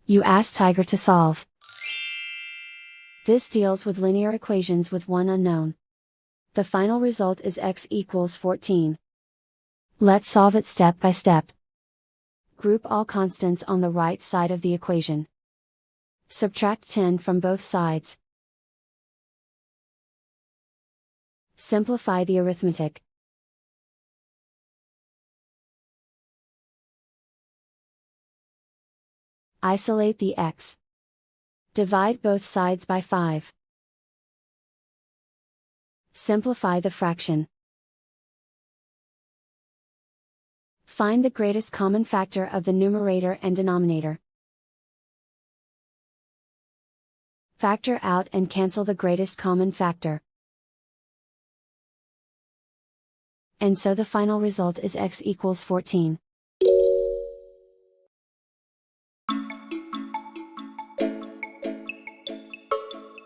You ask Tiger to solve. This deals with linear equations with one unknown. The final result is x equals 14. Let's solve it step by step. Group all constants on the right side of the equation. Subtract 10 from both sides. Simplify the arithmetic. Isolate the x. Divide both sides by 5. Simplify the fraction. Find the greatest common factor of the numerator and denominator. Factor out and cancel the greatest common factor. And so the final result is x equals 14.